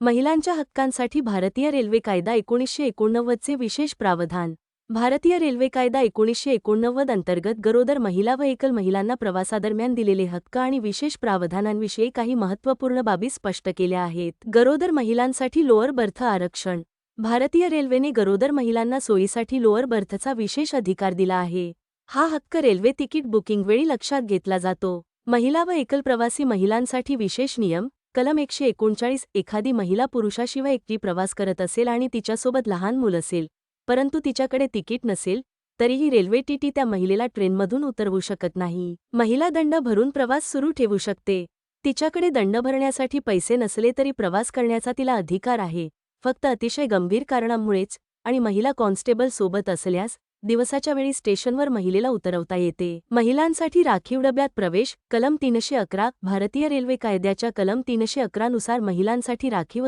महिलांच्या हक्कांसाठी भारतीय रेल्वे कायदा 1989 चे विशेष प्रावधान. भारतीय रेल्वे कायदा 1989 अंतर्गत गरोदर महिला व एकल महिलांना प्रवासादरम्यान दिलेले हक्क आणि विशेष प्रावधानांविषयी काही महत्त्वपूर्ण बाबी स्पष्ट केल्या आहेत. गरोदर महिलांसाठी लोअर बर्थ आरक्षण. भारतीय रेल्वेने गरोदर महिलांना सोयीसाठी लोअर बर्थचा विशेष अधिकार दिला आहे. हा हक्क रेल्वे तिकीट बुकिंगवेळी लक्षात घेतला जातो. महिला व एकल प्रवासी महिलांसाठी विशेष नियम. कलम 139. एखादी महिला पुरुषाशिवाय एकटी प्रवास करत असेल आणि तिच्यासोबत लहान मूल असेल, परंतु तिच्याकडे तिकीट नसेल, तरीही रेल्वे टीटी त्या महिलेला ट्रेनमधून उतरवू शकत नाही. महिला दंड भरून प्रवास सुरू ठेवू शकते. तिच्याकडे दंड भरण्यासाठी पैसे नसले तरी प्रवास करण्याचा तिला अधिकार आहे, फक्त अतिशय गंभीर कारणांमुळेच, आणि महिला कॉन्स्टेबल सोबत असल्यास दिवसाच्या वेळी स्टेशनवर महिलेला उतरवता येते. महिलांसाठी राखीव डब्यात प्रवेश. कलम 311. भारतीय रेल्वे कायद्याच्या कलम 311 नुसार महिलांसाठी राखीव